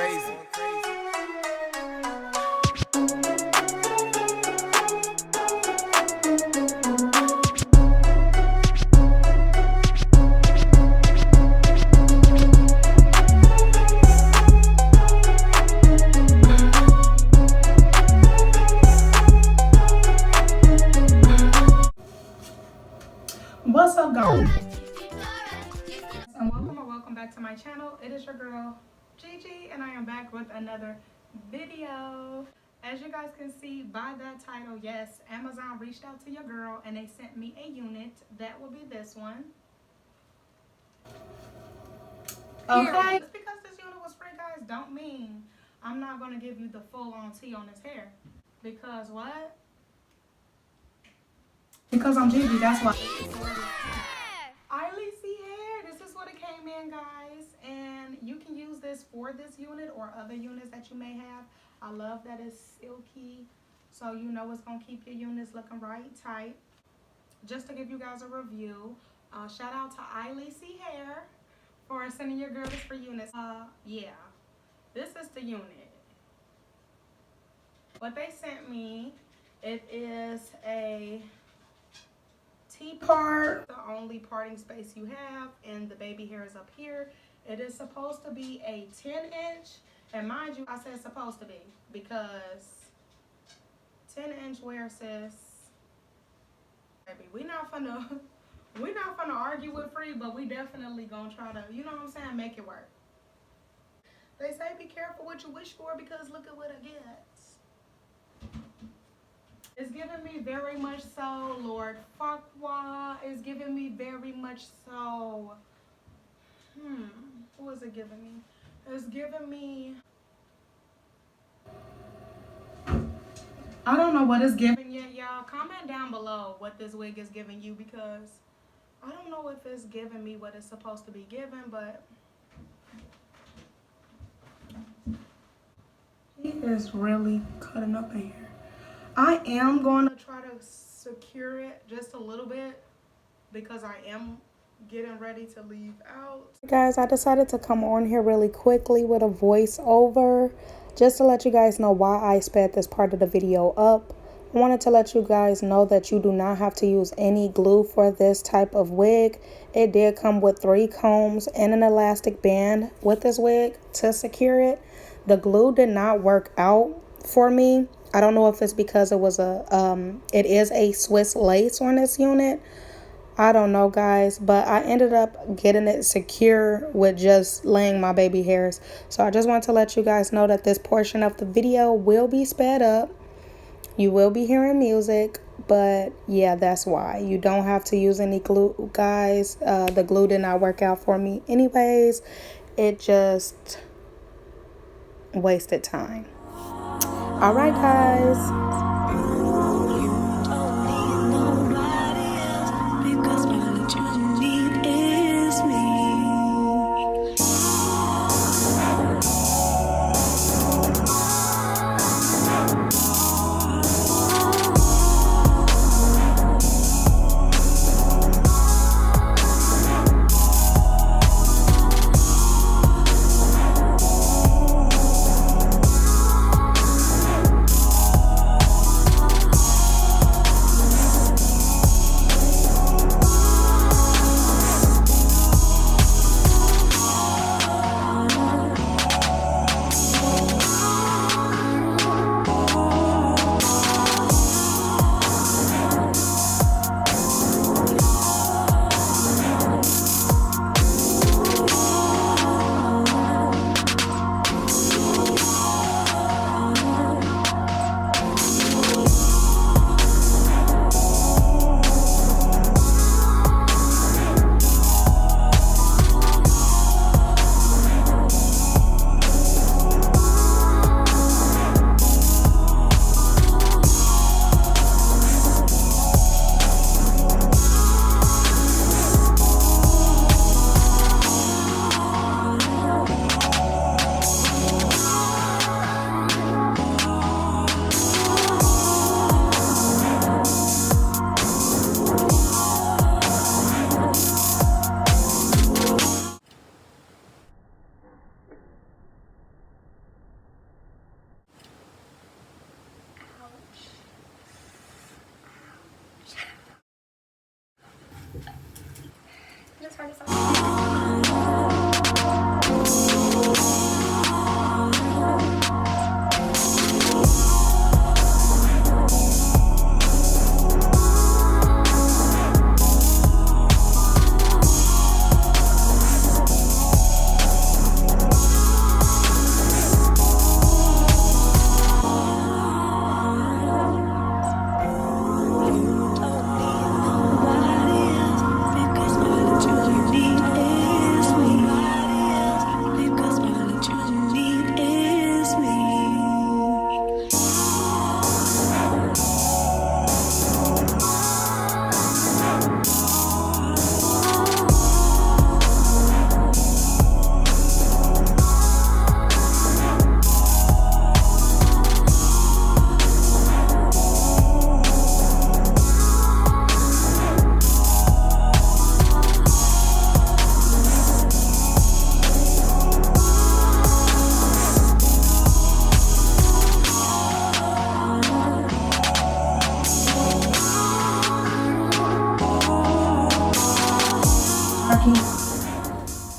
crazy. What's up, guys? And welcome back to my channel. It is your girl Gigi, and I am back with another video. As you guys can see by that title, yes, Amazon reached out to your girl and they sent me a unit. That will be this one. Okay, just because this unit was free, guys, don't mean I'm not going to give you the full-on tea on this hair. Because what? Because I'm Gigi, that's why. Ilicy Hair, this is what it came in, guys. And you can use this for this unit or other units that you may have. I love that it's silky, so you know it's going to keep your units looking right tight. Just to give you guys a review, shout out to Ilicy Hair for sending your girls for units. Yeah, this is the unit. What they sent me, it is a T-part, the only parting space you have, and the baby hair is up here. It is supposed to be a 10-inch, and mind you, I said supposed to be because 10-inch wear, sis. Baby, we not finna argue with free, but we definitely gonna try to, you know what I'm saying, make it work. They say be careful what you wish for because look at what it gets. It's giving me very much so Lord Farquaad. It's giving me very much so. Who is it giving me? It's giving me. I don't know what it's giving yet, y'all. Comment down below what this wig is giving you because I don't know if it's giving me what it's supposed to be giving, but he is really cutting up in here. I am going to try to secure it just a little bit because I am getting ready to leave out. Guys, I decided to come on here really quickly with a voiceover just to let you guys know why I sped this part of the video up. I wanted to let you guys know that you do not have to use any glue for this type of wig. It did come with 3 combs and an elastic band with this wig to secure it. The glue did not work out for me. I don't know if it's because it was it is a Swiss lace on this unit. I don't know, guys, but I ended up getting it secure with just laying my baby hairs. So I just want to let you guys know that this portion of the video will be sped up. You will be hearing music, but yeah, that's why. You don't have to use any glue, guys. The glue did not work out for me anyways. It just wasted time. All right, guys.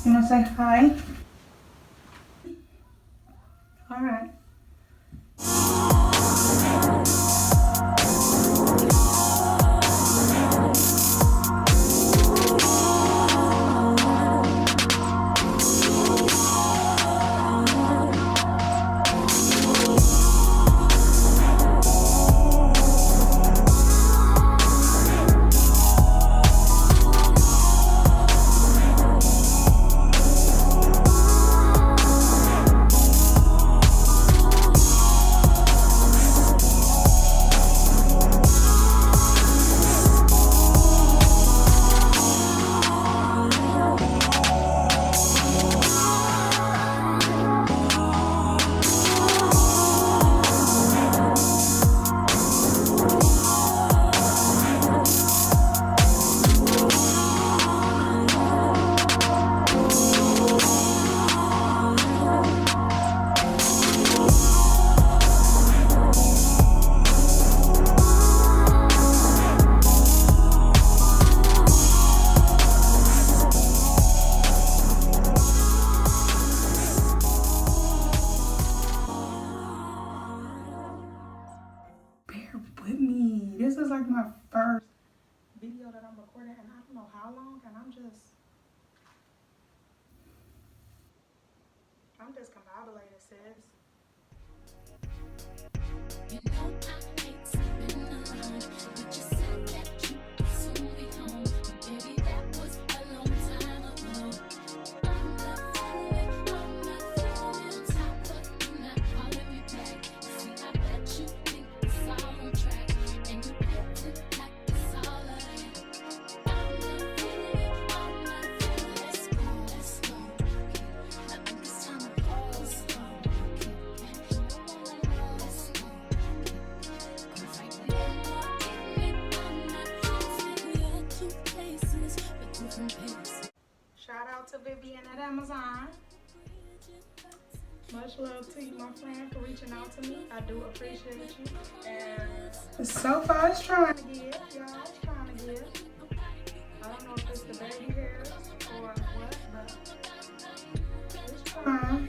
You wanna say hi? All right. With me. This is like my first video that I'm recording, and I don't know how long, and I'm just combobulated, sis. You know I hate sleeping alone, but you said that you would soon be home. Baby, that was a long time ago. I'm not feeling on top, but you're not calling me back. See, I bet you think it's all on track, and you picked it like it's all of that. I'm not feeling, let's go. I think it's time to pause. Shout out to Vivian at Amazon. Much love to you, my friend, for reaching out to me. I do appreciate you. And so far, it's trying to give, y'all. It's trying to give. I don't know if it's the baby hairs or what, but it's trying.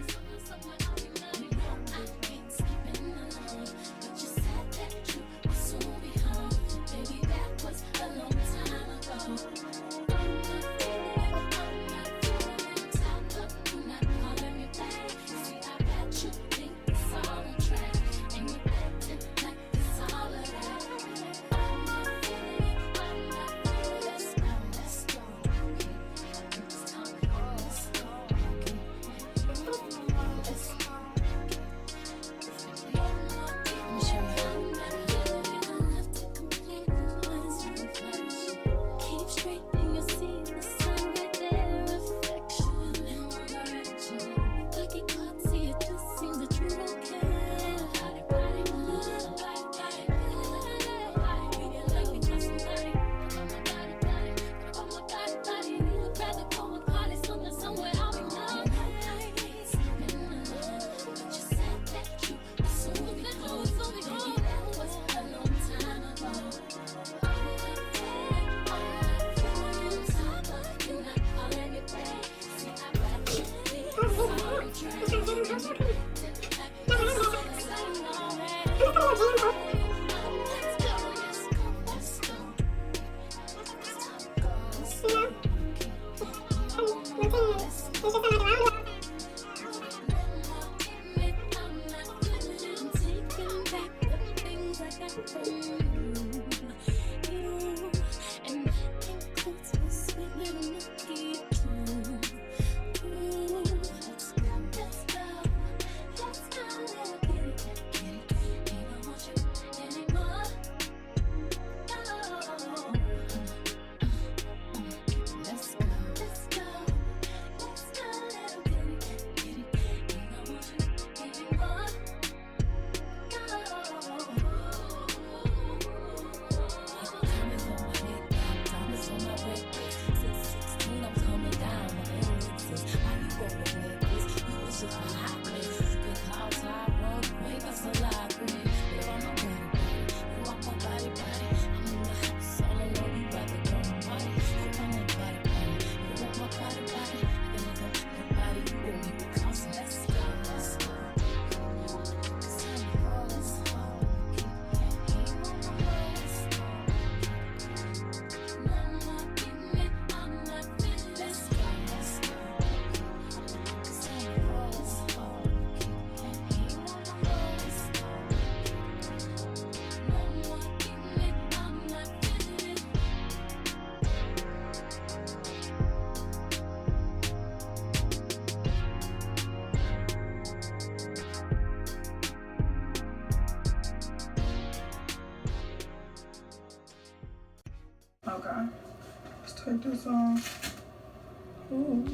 Okay, let's take this off. Ooh.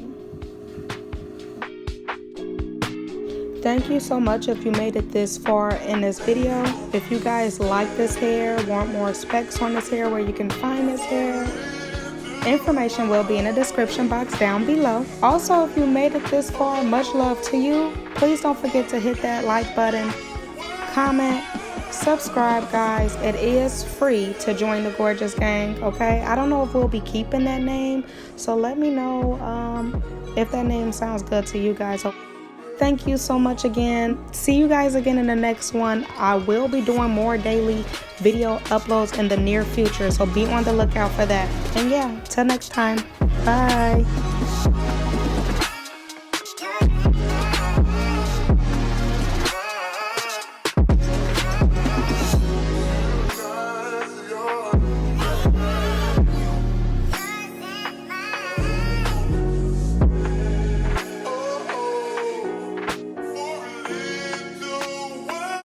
Thank you so much if you made it this far in this video. If you guys like this hair, want more specs on this hair, where you can find this hair, information will be in the description box down below. Also, if you made it this far, much love to you. Please don't forget to hit that like button, comment, subscribe, guys. It is free to join the Gorgeous Gang, okay? I don't know if we'll be keeping that name, so let me know if that name sounds good to you guys. Thank you so much again. See you guys again in the next one. I will be doing more daily video uploads in the near future, so be on the lookout for that. And yeah, till next time, bye.